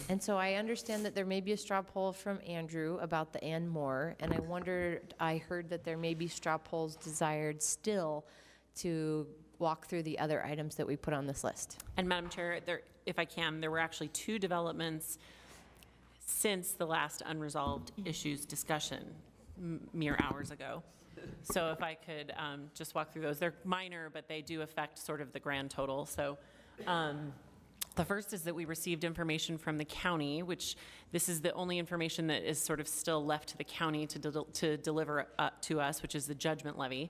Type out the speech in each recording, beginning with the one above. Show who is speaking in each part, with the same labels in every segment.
Speaker 1: And so I understand that there may be a straw poll from Andrew about the and more, and I heard that there may be straw polls desired still to walk through the other items that we put on this list.
Speaker 2: And Madam Chair, if I can, there were actually 2 developments since the last unresolved issues discussion mere hours ago. So if I could just walk through those. They're minor, but they do affect sort of the grand total. So the first is that we received information from the county, which this is the only information that is sort of still left to the county to deliver to us, which is the judgment levy.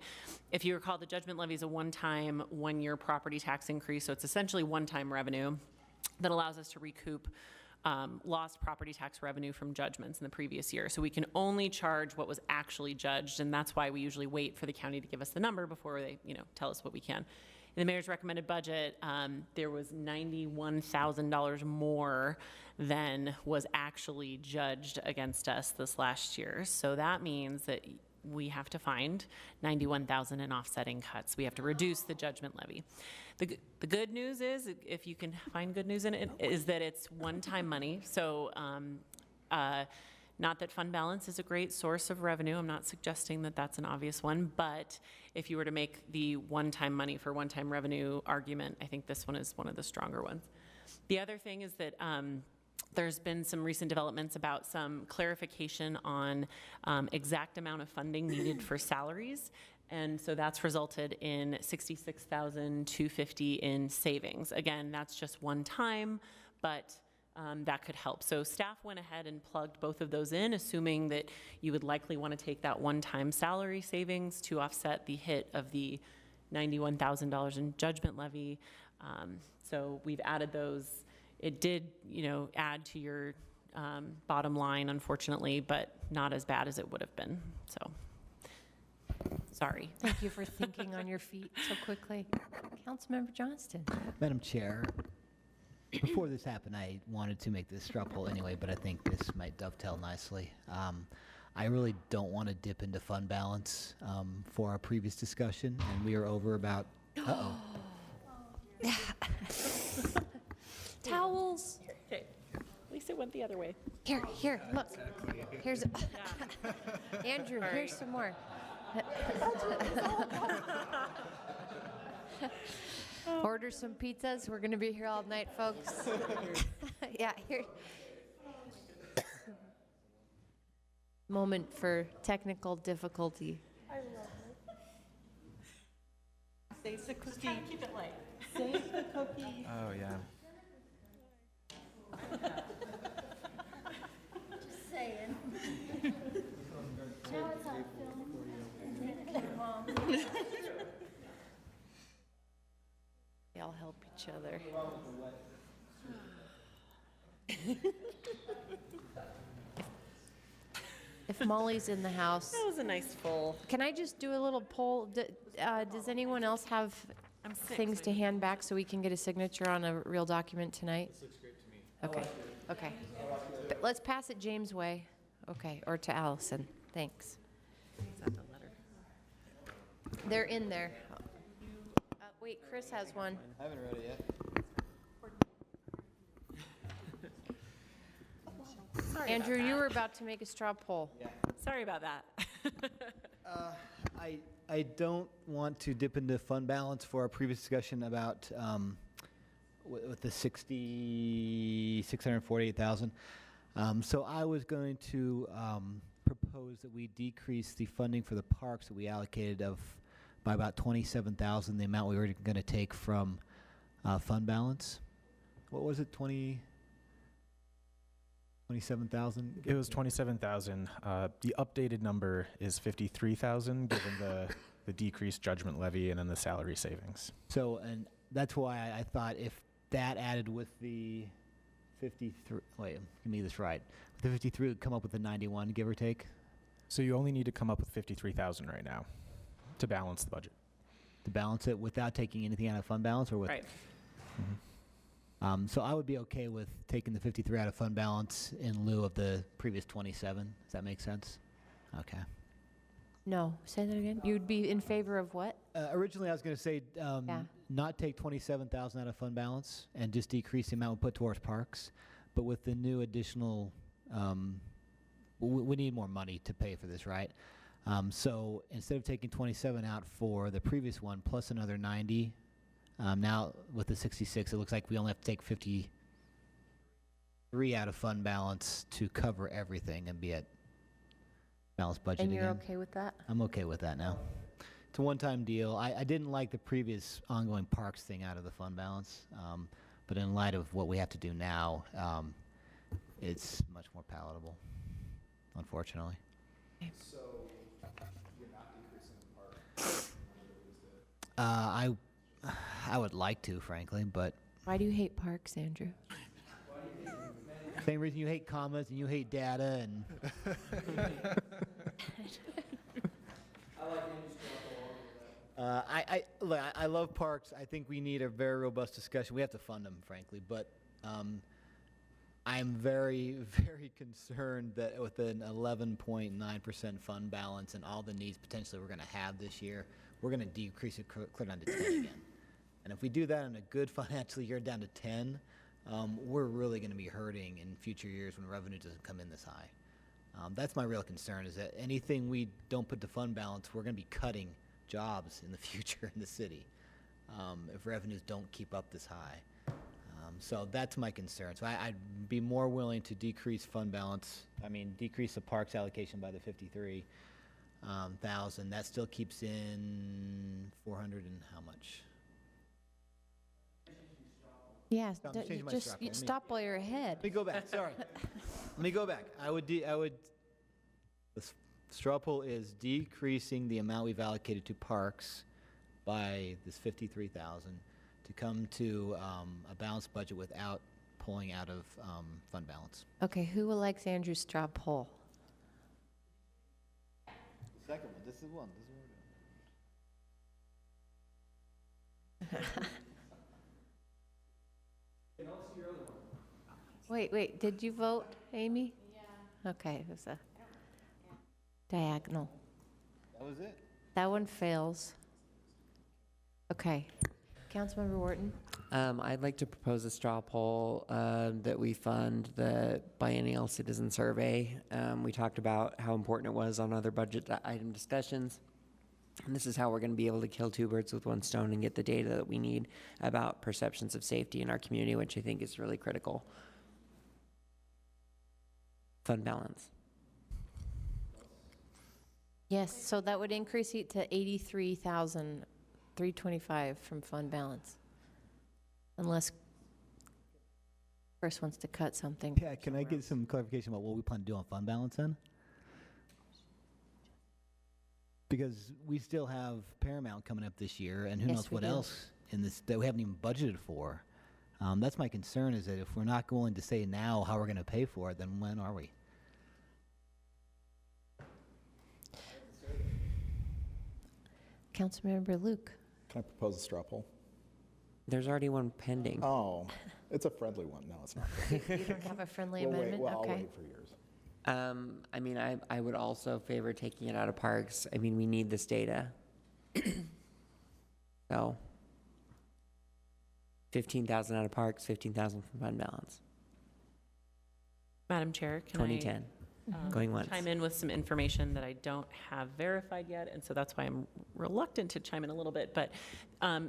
Speaker 2: If you recall, the judgment levy is a one-time, one-year property tax increase, so it's essentially one-time revenue that allows us to recoup lost property tax revenue from judgments in the previous year. So we can only charge what was actually judged, and that's why we usually wait for the county to give us the number before they, tell us what we can. In the mayor's recommended budget, there was $91,000 more than was actually judged against us this last year. So that means that we have to find $91,000 in offsetting cuts. We have to reduce the judgment levy. The good news is, if you can find good news in it, is that it's one-time money. So not that fund balance is a great source of revenue. I'm not suggesting that that's an obvious one, but if you were to make the one-time money for one-time revenue argument, I think this one is one of the stronger ones. The other thing is that there's been some recent developments about some clarification on exact amount of funding needed for salaries. And so that's resulted in $66,250 in savings. Again, that's just one time, but that could help. So staff went ahead and plugged both of those in, assuming that you would likely want to take that one-time salary savings to offset the hit of the $91,000 in judgment levy. So we've added those. It did, add to your bottom line, unfortunately, but not as bad as it would have been. So, sorry.
Speaker 1: Thank you for thinking on your feet so quickly. Councilmember Johnston.
Speaker 3: Madam Chair, before this happened, I wanted to make this straw poll anyway, but I think this might dovetail nicely. I really don't want to dip into fund balance for our previous discussion, and we are over about,
Speaker 1: Towels.
Speaker 2: Okay. At least it went the other way.
Speaker 1: Here, look. Here's, Andrew, here's some more. Order some pizzas. We're going to be here all night, folks. Yeah, here. Moment for technical difficulty.
Speaker 2: I love it. Save the cookie. Just keep it light. Save the cookie.
Speaker 4: Oh, yeah.
Speaker 5: Just saying. Now it's on film.
Speaker 1: They all help each other. If Molly's in the house,
Speaker 2: That was a nice full.
Speaker 1: can I just do a little poll? Does anyone else have
Speaker 2: I'm sick,
Speaker 1: things
Speaker 2: so
Speaker 1: to hand back so we can get a signature on a real document tonight? This looks great to me. Okay. But let's pass it James' way. Okay, or to Allison. Thanks.
Speaker 2: Is that the letter?
Speaker 1: They're in there. Wait, Chris has one.
Speaker 4: I haven't read it yet.
Speaker 2: Sorry
Speaker 1: Andrew,
Speaker 2: about
Speaker 1: you
Speaker 2: that.
Speaker 1: were about to make a straw poll.
Speaker 2: Sorry about that.
Speaker 3: I don't want to dip into fund balance for our previous discussion about with the 648,000. So I was going to propose that we decrease the funding for the parks that we allocated by about 27,000, the amount we were going to take from fund balance. What was it, 27,000?
Speaker 4: It was 27,000. The updated number is 53,000, given the decreased judgment levy and then the salary savings.
Speaker 3: So, and that's why I thought if that added with the 53, wait, give me this right. With the 53 would come up with the 91, give or take,
Speaker 4: So you only need to come up with 53,000 right now to balance the budget.
Speaker 3: to balance it without taking anything out of fund balance, or with?
Speaker 2: Right.
Speaker 3: So I would be okay with taking the 53 out of fund balance in lieu of the previous 27. Does that make sense? Okay.
Speaker 1: No, say that again. You'd be in favor of what?
Speaker 3: Originally, I was going to say not take 27,000 out of fund balance and just decrease the amount we put towards parks. but with the new additional, we need more money to pay for this, right? So instead of taking 27 out for the previous one plus another 90, now with the 66, it looks like we only have to take 53 out of fund balance to cover everything and be at balanced budget
Speaker 1: And
Speaker 3: again.
Speaker 1: you're okay with that?
Speaker 3: I'm okay with that now. It's a one-time deal. I didn't like the previous ongoing parks thing out of the fund balance, but in light of what we have to do now, it's much more palatable, unfortunately. I would like to, frankly, but
Speaker 1: Why do you hate parks, Andrew?
Speaker 3: same reason you hate commas and you hate data and. Look, I love parks. I think we need a very robust discussion. We have to fund them, frankly, but I'm very, very concerned that with an 11.9% fund balance and all the needs potentially we're going to have this year, we're going to decrease it clear down to 10 again. And if we do that in a good financial year down to 10, we're really going to be hurting in future years when revenue doesn't come in this high. That's my real concern, is that anything we don't put to fund balance, we're going to be cutting jobs in the future in the city if revenues don't keep up this high. So that's my concern. So I'd be more willing to decrease fund balance, decrease the parks allocation by the 53,000. That still keeps in 400 and how much?
Speaker 1: Yes,
Speaker 3: I'm changing my
Speaker 1: just
Speaker 3: straw poll. Let me-
Speaker 1: stop while you're ahead.
Speaker 3: Let me go back, sorry. Let me go back. The straw poll is decreasing the amount we've allocated to parks by this 53,000 to come to a balanced budget without pulling out of fund balance.
Speaker 1: Okay, who likes Andrew's straw poll?
Speaker 3: Second one, this is one.
Speaker 1: Wait, did you vote, Amy? Yeah. Okay, it was a diagonal.
Speaker 3: That was it.
Speaker 1: That one fails. Okay. Councilmember Wharton?
Speaker 5: I'd like to propose a straw poll that we fund the biennial citizen survey. We talked about how important it was on other budget item discussions. And this is how we're going to be able to kill two birds with one stone and get the data that we need about perceptions of safety in our community, which I think is really critical. Fund balance.
Speaker 1: Yes, so that would increase it to 83,325 from fund balance. Unless Chris wants to cut something.
Speaker 3: Yeah, can I get some clarification about what we plan to do on fund balance then? Because we still have Paramount coming up this year, and who
Speaker 1: Yes,
Speaker 3: knows
Speaker 1: we
Speaker 3: what
Speaker 1: do.
Speaker 3: else in this that we haven't even budgeted for. That's my concern, is that if we're not going to say now how we're going to pay for it, then when are we?
Speaker 1: Councilmember Luke?
Speaker 6: Can I propose a straw poll?
Speaker 5: There's already one pending.
Speaker 6: Oh, it's a friendly one. No, it's not.
Speaker 1: You don't have a friendly
Speaker 6: We'll wait.
Speaker 1: amendment?
Speaker 6: Well, I'll
Speaker 1: Okay.
Speaker 6: wait for yours.
Speaker 5: I would also favor taking it out of parks. We need this data. So, 15,000 out of parks, 15,000 from fund balance.
Speaker 2: Madam Chair, can I
Speaker 5: 2010, going once.
Speaker 2: chime in with some information that I don't have verified yet, and so that's why I'm reluctant to chime in a little bit. But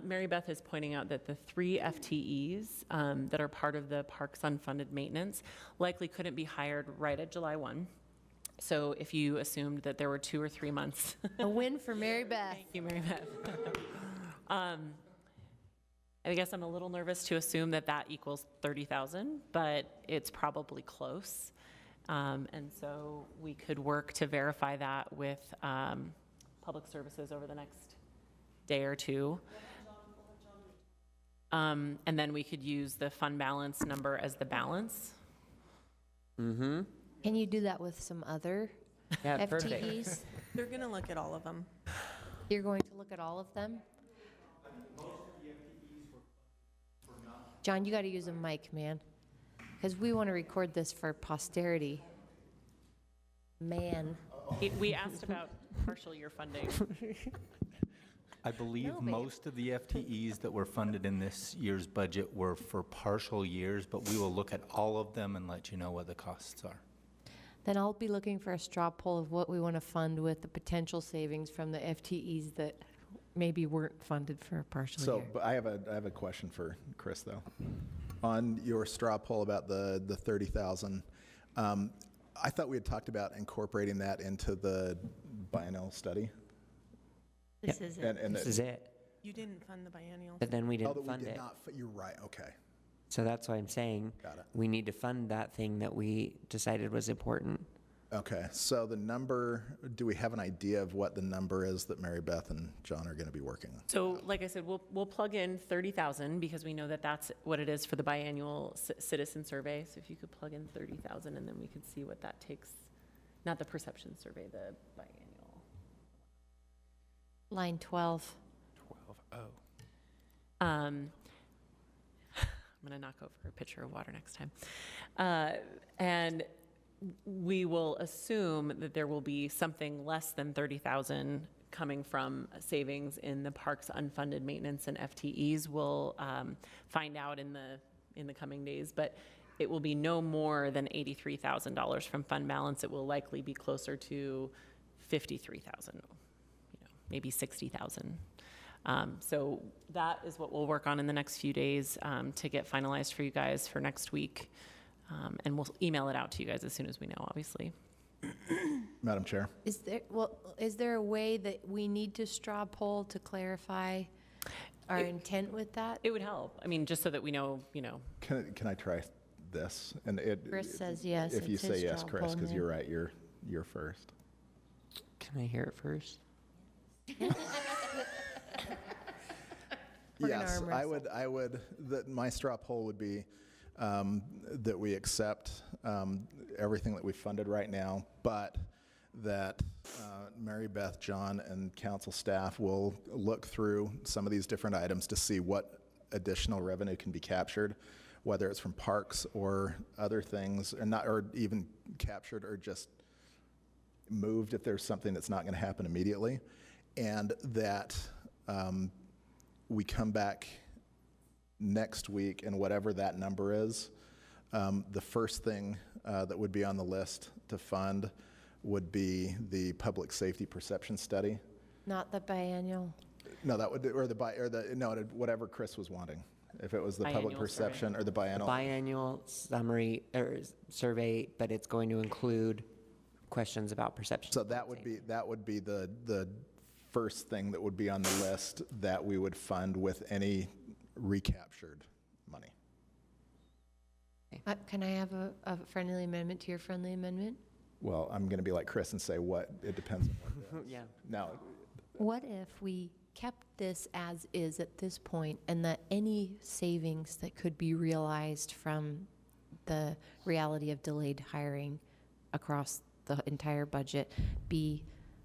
Speaker 2: Mary Beth is pointing out that the 3 FTEs that are part of the parks unfunded maintenance likely couldn't be hired right at July 1. So if you assumed that there were 2 or 3 months.
Speaker 1: A win for Mary Beth.
Speaker 2: Thank you, Mary Beth. I guess I'm a little nervous to assume that that equals 30,000, but it's probably close. And so we could work to verify that with Public Services over the next day or two. And then we could use the fund balance number as the balance.
Speaker 5: Mm-hmm.
Speaker 1: Can you do that with some other
Speaker 5: Yeah, perfect.
Speaker 1: FTEs?
Speaker 7: They're going to look at all of them.
Speaker 1: You're going to look at all of them? John, you got to use a mic, man, because we want to record this for posterity. Man.
Speaker 2: We asked about partial year funding.
Speaker 8: I believe
Speaker 1: No, but-
Speaker 8: most of the FTEs that were funded in this year's budget were for partial years, but we will look at all of them and let you know what the costs are.
Speaker 1: Then I'll be looking for a straw poll of what we want to fund with the potential savings from the FTEs that maybe weren't funded for a partial
Speaker 6: So,
Speaker 1: year.
Speaker 6: but I have a question for Chris, though. On your straw poll about the 30,000, I thought we had talked about incorporating that into the biennial study.
Speaker 1: This is it.
Speaker 6: And
Speaker 5: This is it.
Speaker 7: You didn't fund the biennial.
Speaker 5: But then we
Speaker 6: Oh,
Speaker 5: didn't
Speaker 6: that we
Speaker 5: fund
Speaker 6: did
Speaker 5: it.
Speaker 6: not, you're right, okay.
Speaker 5: So that's why I'm saying
Speaker 6: Got it.
Speaker 5: we need to fund that thing that we decided was important.
Speaker 6: Okay, so the number, do we have an idea of what the number is that Mary Beth and John are going to be working on?
Speaker 2: So like I said, we'll plug in 30,000 because we know that that's what it is for the biannual citizen survey. So if you could plug in 30,000 and then we could see what that takes, not the perception survey, the biannual.
Speaker 1: Line 12.
Speaker 4: 12.
Speaker 2: I'm going to knock over a pitcher of water next time. And we will assume that there will be something less than 30,000 coming from savings in the park's unfunded maintenance and FTEs. We'll find out in the coming days, but it will be no more than $83,000 from fund balance. It will likely be closer to 53,000, maybe 60,000. So that is what we'll work on in the next few days to get finalized for you guys for next week. And we'll email it out to you guys as soon as we know, obviously.
Speaker 6: Madam Chair?
Speaker 1: Is there a way that we need to straw poll to clarify our intent with that?
Speaker 2: It would help. I mean, just so that we know,
Speaker 6: Can I try this? And
Speaker 1: Chris says yes.
Speaker 6: If you
Speaker 1: It's his
Speaker 6: say yes,
Speaker 1: straw
Speaker 6: Chris,
Speaker 1: poll
Speaker 6: because
Speaker 1: now.
Speaker 6: you're right, you're first.
Speaker 5: Can I hear it first?
Speaker 1: We're gonna
Speaker 6: Yes,
Speaker 1: arm
Speaker 6: I would, that my straw poll would be that we accept everything that we've funded right now, but that Mary Beth, John, and council staff will look through some of these different items to see what additional revenue can be captured, whether it's from parks or other things, or even captured or just moved if there's something that's not going to happen immediately, and that we come back next week, and whatever that number is, the first thing that would be on the list to fund would be the public safety perception study.
Speaker 1: Not the biannual?
Speaker 6: No, that would, whatever Chris was wanting. If it was the public
Speaker 2: Biannual
Speaker 6: perception or the biennial.
Speaker 5: Biannual summary or survey, but it's going to include questions about perception.
Speaker 6: So that would be the first thing that would be on the list that we would fund with any recaptured money.
Speaker 1: Can I have a friendly amendment to your friendly amendment?
Speaker 6: Well, I'm going to be like Chris and say it depends on what it is.
Speaker 5: Yeah.
Speaker 6: Now,
Speaker 1: What if we kept this as is at this point, and that any savings that could be realized from the reality of delayed hiring across the entire budget be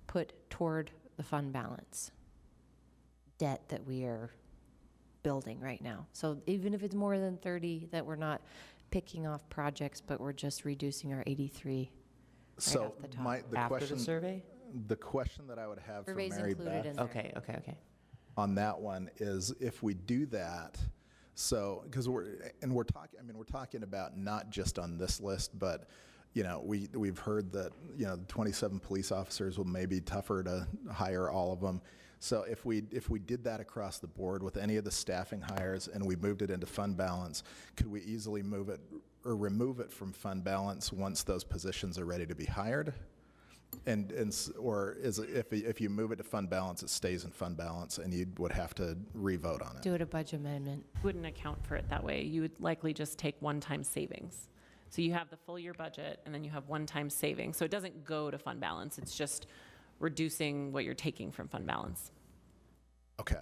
Speaker 1: put toward the fund balance debt that we are building right now? So even if it's more than 30, that we're not picking off projects, but we're just reducing our 83
Speaker 6: so
Speaker 1: off the top.
Speaker 6: the
Speaker 5: After
Speaker 6: question,
Speaker 5: the survey?
Speaker 6: the question that I would have for
Speaker 1: Survey's
Speaker 6: Mary
Speaker 1: included
Speaker 6: Beth
Speaker 1: in there.
Speaker 5: Okay.
Speaker 6: on that one is if we do that, so, because we're talking about not just on this list, but, we've heard that, 27 police officers will maybe tougher to hire all of them. So if we did that across the board with any of the staffing hires and we moved it into fund balance, could we easily move it or remove it from fund balance once those positions are ready to be hired? Or is it, if you move it to fund balance, it stays in fund balance and you would have to re-vote on it?
Speaker 1: Do it a budget amendment.
Speaker 2: wouldn't account for it that way. You would likely just take one-time savings. So you have the full year budget, and then you have one-time savings. So it doesn't go to fund balance. It's just reducing what you're taking from fund balance.
Speaker 6: Okay.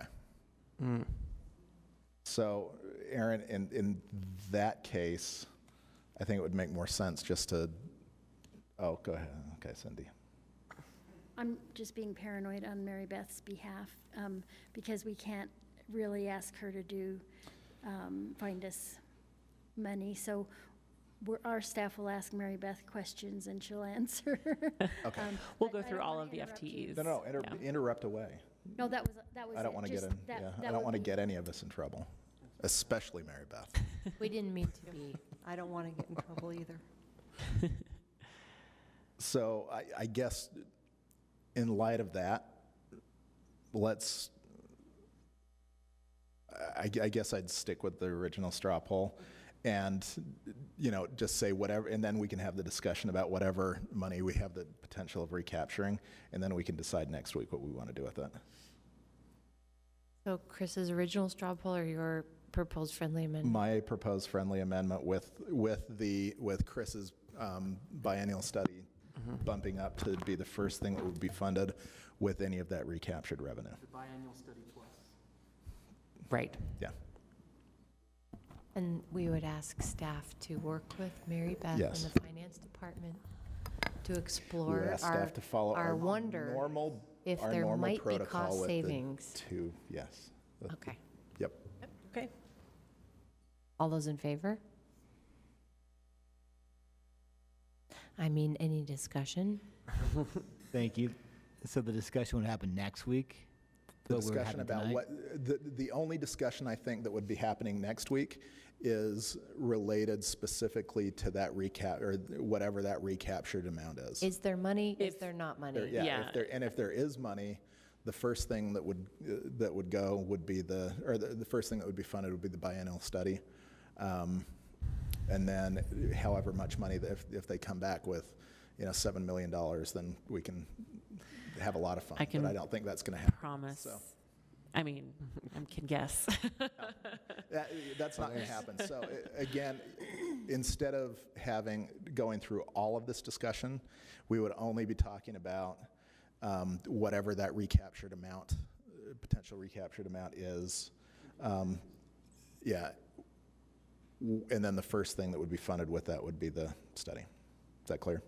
Speaker 6: So, Aaron, in that case, I think it would make more sense just to, go ahead. Okay, Cindy.
Speaker 9: I'm just being paranoid on Mary Beth's behalf because we can't really ask her to find us money. So our staff will ask Mary Beth questions and she'll answer.
Speaker 6: Okay.
Speaker 2: We'll
Speaker 9: I
Speaker 2: go
Speaker 9: don't
Speaker 2: through all
Speaker 9: wanna
Speaker 2: of the
Speaker 9: interrupt you.
Speaker 2: FTEs.
Speaker 6: No,
Speaker 2: Yeah.
Speaker 6: interrupt away.
Speaker 9: No, that was
Speaker 6: I don't
Speaker 9: it,
Speaker 6: want to get
Speaker 9: just
Speaker 6: in,
Speaker 9: that-
Speaker 6: yeah,
Speaker 9: that
Speaker 6: I don't
Speaker 9: would
Speaker 6: want to
Speaker 9: be-
Speaker 6: get any of us in trouble, especially Mary Beth.
Speaker 1: We didn't mean to be.
Speaker 7: I don't want to get in trouble either.
Speaker 6: So I guess in light of that, let's, I guess I'd stick with the original straw poll and, you know, just say whatever, and then we can have the discussion about whatever money we have the potential of recapturing, and then we can decide next week what we want to do with it.
Speaker 1: So Chris's original straw poll or your proposed friendly amendment?
Speaker 6: My proposed friendly amendment with Chris's biennial study bumping up to be the first thing that would be funded with any of that recaptured revenue.
Speaker 5: Right.
Speaker 6: Yeah.
Speaker 1: And we would ask staff to work with Mary Beth
Speaker 6: Yes.
Speaker 1: and the finance department to
Speaker 6: We would
Speaker 1: explore
Speaker 6: ask staff to follow
Speaker 1: our wonder
Speaker 6: normal,
Speaker 1: if
Speaker 6: our
Speaker 1: there
Speaker 6: normal
Speaker 1: might be
Speaker 6: protocol
Speaker 1: cost
Speaker 6: with the
Speaker 1: savings.
Speaker 6: two, yes.
Speaker 1: Okay.
Speaker 6: Yep.
Speaker 2: Okay.
Speaker 1: All those in favor? I mean, any discussion?
Speaker 3: Thank you. So the discussion would happen next week?
Speaker 6: The
Speaker 3: What we're
Speaker 6: discussion
Speaker 3: having
Speaker 6: about
Speaker 3: tonight?
Speaker 6: what, the only discussion I think that would be happening next week is related specifically to that recap, or whatever that recaptured amount is.
Speaker 1: Is there money? Is
Speaker 2: If-
Speaker 1: there not
Speaker 6: There-
Speaker 1: money?
Speaker 2: Yeah.
Speaker 6: If there is money, the first thing that would go would be the first thing that would be funded would be the biennial study. And then however much money, if they come back with, you know, $7 million, then we can have a lot of fun.
Speaker 2: I can
Speaker 6: But I don't think that's going to happen.
Speaker 2: Promise.
Speaker 6: So
Speaker 2: I mean, I can guess.
Speaker 6: that's not going to happen. So again, instead of going through all of this discussion, we would only be talking about whatever that recaptured amount, potential recaptured amount is. Yeah. And then the first thing that would be funded with that would be the study. Is that clear?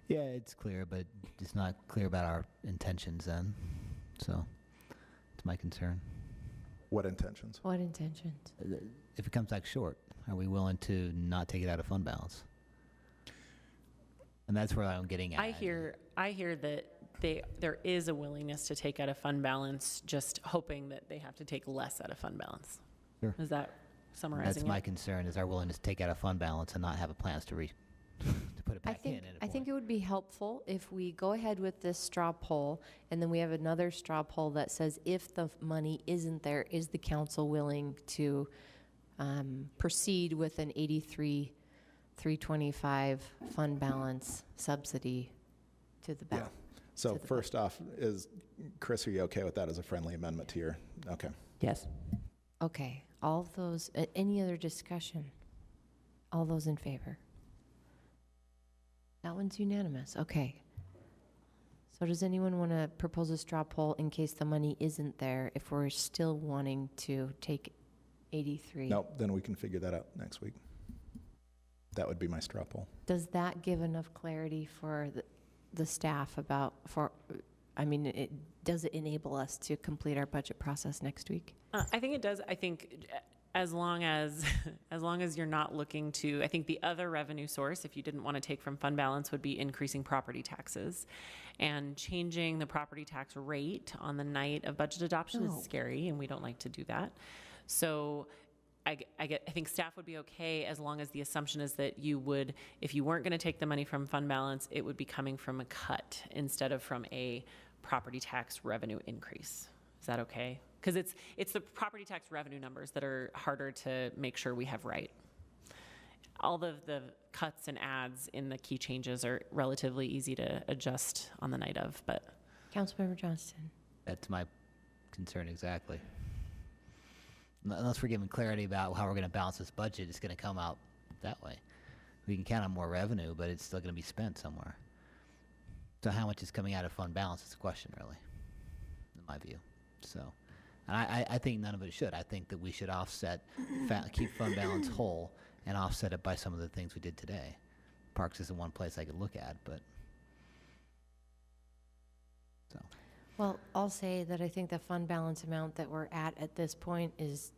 Speaker 3: Yeah, it's clear, but it's not clear about our intentions then. So it's my concern.
Speaker 6: What intentions?
Speaker 1: What intentions?
Speaker 3: If it comes back short, are we willing to not take it out of fund balance? And that's where I'm getting at.
Speaker 2: I hear that there is a willingness to take out of fund balance, just hoping that they have to take less out of fund balance.
Speaker 3: Sure.
Speaker 2: Is that summarizing
Speaker 3: That's
Speaker 2: it?
Speaker 3: my concern, is our willingness to take out of fund balance and not have a plans to to put it
Speaker 1: I
Speaker 3: back in.
Speaker 1: think,
Speaker 3: at a
Speaker 1: I think
Speaker 3: point.
Speaker 1: it would be helpful if we go ahead with this straw poll, and then we have another straw poll that says if the money isn't there, is the council willing to proceed with an 83,325 fund balance subsidy to the
Speaker 6: Yeah.
Speaker 1: ballot?
Speaker 6: So
Speaker 1: To the
Speaker 6: first off, Chris, are you okay with that as a friendly amendment to your, okay.
Speaker 5: Yes.
Speaker 1: Okay, all of those, any other discussion? All those in favor? That one's unanimous, okay. So does anyone want to propose a straw poll in case the money isn't there, if we're still wanting to take 83?
Speaker 6: Nope, then we can figure that out next week. That would be my straw poll.
Speaker 1: Does that give enough clarity for the staff about, does it enable us to complete our budget process next week?
Speaker 2: I think it does. I think as long as you're not looking to, I think the other revenue source, if you didn't want to take from fund balance, would be increasing property taxes. And changing the property tax rate on the night of budget adoption
Speaker 1: No.
Speaker 2: is scary, and we don't like to do that. So I think staff would be okay as long as the assumption is that you would, if you weren't going to take the money from fund balance, it would be coming from a cut instead of from a property tax revenue increase. Is that okay? Because it's the property tax revenue numbers that are harder to make sure we have right. All the cuts and adds in the key changes are relatively easy to adjust on the night of, but
Speaker 1: Councilmember Johnston?
Speaker 3: That's my concern exactly. Unless we're given clarity about how we're going to balance this budget, it's going to come out that way. We can count on more revenue, but it's still going to be spent somewhere. So how much is coming out of fund balance is the question, really, in my view. So, and I think none of it should. I think that we should offset, keep fund balance whole, and offset it by some of the things we did today. Parks isn't one place I could look at, but so.
Speaker 1: Well, I'll say that I think the fund balance amount that we're at this point is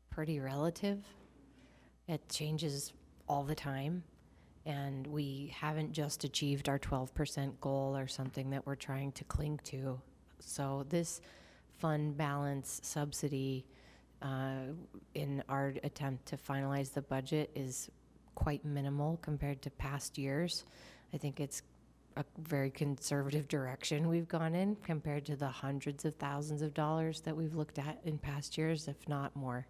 Speaker 1: pretty relative. It changes all the time. And we haven't just achieved our 12% goal or something that we're trying to cling to. So this fund balance subsidy in our attempt to finalize the budget is quite minimal compared to past years. I think it's a very conservative direction we've gone in compared to the hundreds of thousands of dollars that we've looked at in past years, if not more.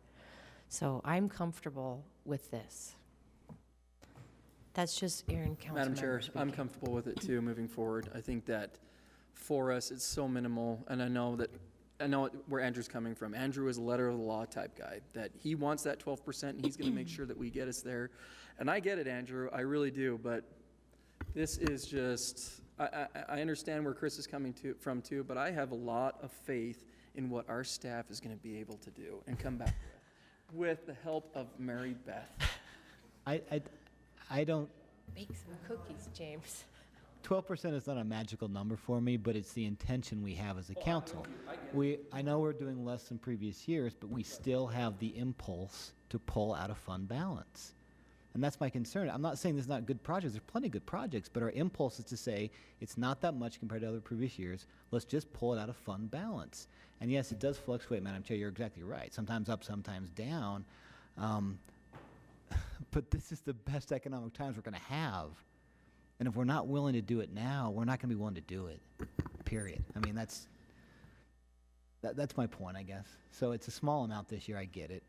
Speaker 1: So I'm comfortable with this. That's just Aaron, council
Speaker 10: Madam Chair,
Speaker 1: member
Speaker 10: I'm
Speaker 1: speaking.
Speaker 10: comfortable with it too, moving forward. I think that for us, it's so minimal, and I know where Andrew's coming from. Andrew is a letter of the law type guy, that he wants that 12%, and he's gonna make sure that we get us there. And I get it, Andrew, I really do, but this is just, I understand where Chris is coming from too, but I have a lot of faith in what our staff is gonna be able to do and come back with the help of Mary Beth.
Speaker 3: I don't,
Speaker 1: Bake some cookies, James.
Speaker 3: 12% is not a magical number for me, but it's the intention we have as a council. I know we're doing less than previous years, but we still have the impulse to pull out of fund balance. And that's my concern. I'm not saying there's not good projects. There's plenty of good projects, but our impulse is to say it's not that much compared to other previous years. Let's just pull it out of fund balance. And yes, it does fluctuate, Madam Chair. You're exactly right. Sometimes up, sometimes down. But this is the best economic times we're going to have. And if we're not willing to do it now, we're not going to be willing to do it, period. I mean, that's my point, I guess. So it's a small amount this year, I get it.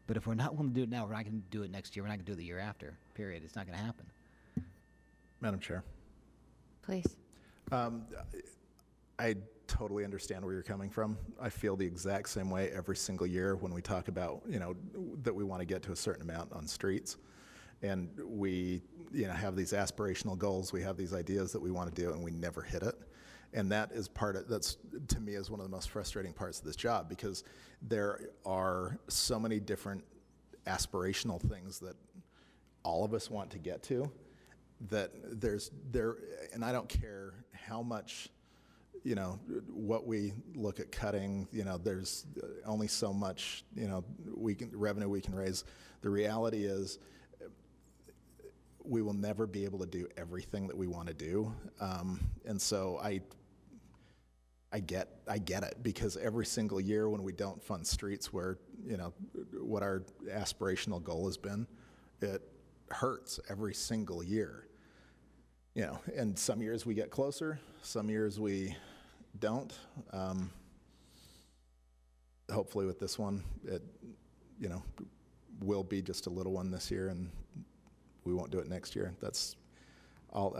Speaker 3: But if we're not willing to do it now, we're not going to do it next year. We're not going to do it the year after, period. It's not going to happen.
Speaker 6: Madam Chair.
Speaker 1: Please.
Speaker 6: I totally understand where you're coming from. I feel the exact same way every single year when we talk about, that we want to get to a certain amount on streets. And we, have these aspirational goals. We have these ideas that we want to do, and we never hit it. And that is that's, to me, is one of the most frustrating parts of this job, because there are so many different aspirational things that all of us want to get to, that and I don't care how much, what we look at cutting, there's only so much, revenue we can raise. The reality is, we will never be able to do everything that we want to do. And so I get it, because every single year when we don't fund streets where, what our aspirational goal has been, it hurts every single year. And some years we get closer, some years we don't. Hopefully with this one, it, will be just a little one this year, and we won't do it next year. That's all.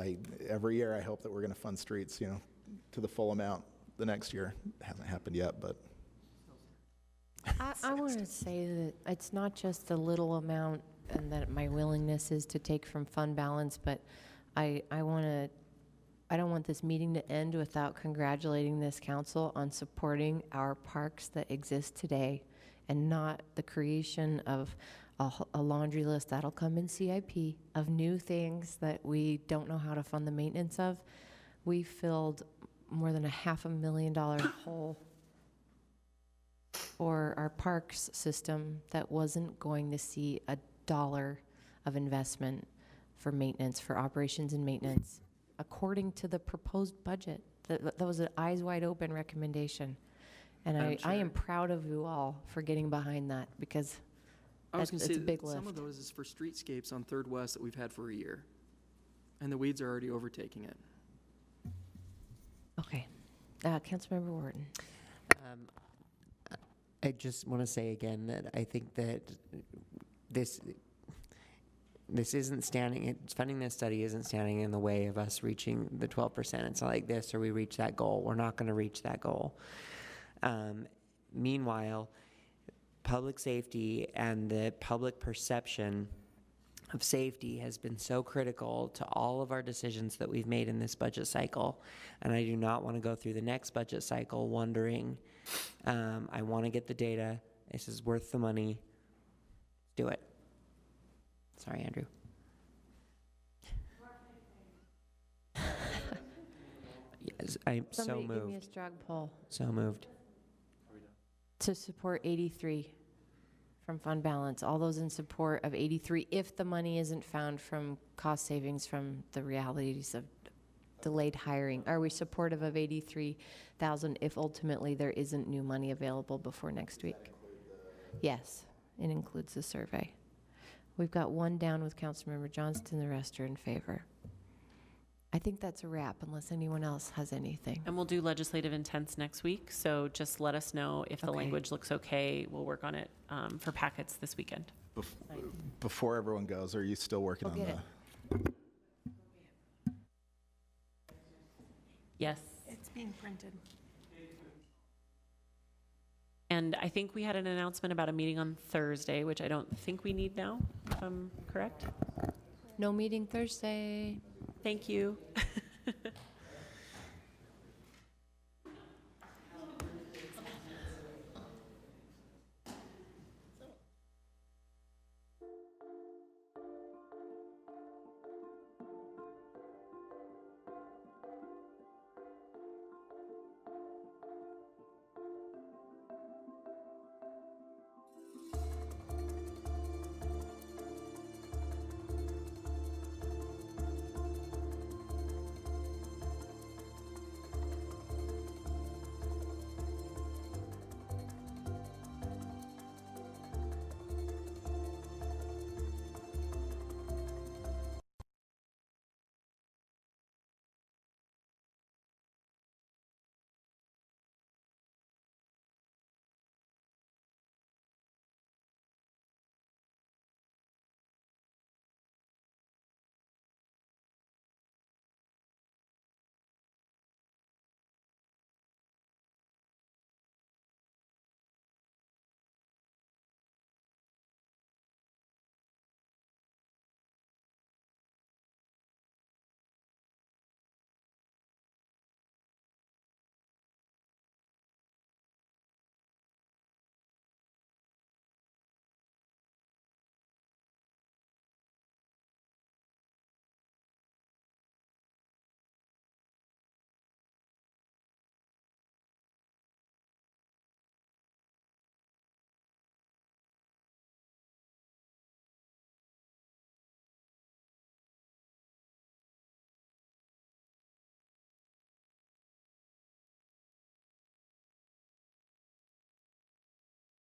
Speaker 6: Every year I hope that we're going to fund streets, to the full amount the next year. It hasn't happened yet, but.
Speaker 1: I want to say that it's not just the little amount and that my willingness is to take from fund balance, but I don't want this meeting to end without congratulating this council on supporting our parks that exist today, and not the creation of a laundry list that'll come in CIP of new things that we don't know how to fund the maintenance of. We filled more than $500,000 hole for our parks system that wasn't going to see $1 of investment for maintenance, for operations and maintenance, according to the proposed budget. That was an eyes wide open recommendation. And I am proud of you all for getting behind that, because
Speaker 10: I was going to
Speaker 1: it's
Speaker 10: say,
Speaker 1: a big
Speaker 10: some of
Speaker 1: lift.
Speaker 10: those is for streetscapes on Third West that we've had for a year, and the weeds are already overtaking it.
Speaker 1: Okay. Councilmember Wharton.
Speaker 5: I just want to say again that I think that this isn't funding this study isn't standing in the way of us reaching the 12%. It's not like this or we reach that goal. We're not going to reach that goal. Meanwhile, public safety and the public perception of safety has been so critical to all of our decisions that we've made in this budget cycle. And I do not want to go through the next budget cycle wondering, I want to get the data. This is worth the money. Do it. Sorry, Andrew. Yes, I'm so
Speaker 1: Somebody give me a
Speaker 5: moved.
Speaker 1: straw poll
Speaker 5: So moved.
Speaker 1: to support 83. from fund balance. All those in support of 83, if the money isn't found from cost savings from the realities of delayed hiring. Are we supportive of 83,000 if ultimately there isn't new money available before next week? Yes, it includes the survey. We've got one down with Councilmember Johnston, the rest are in favor. I think that's a wrap unless anyone else has anything.
Speaker 2: And we'll do legislative intents next week, so just let us know if the
Speaker 1: Okay.
Speaker 2: language looks okay. We'll work on it for packets this weekend.
Speaker 6: Before everyone goes, are you still working
Speaker 1: We'll
Speaker 6: on
Speaker 1: get
Speaker 6: the?
Speaker 2: Yes.
Speaker 7: It's being printed.
Speaker 2: And I think we had an announcement about a meeting on Thursday, which I don't think we need now, if I'm correct.
Speaker 1: No meeting Thursday.
Speaker 2: Thank you.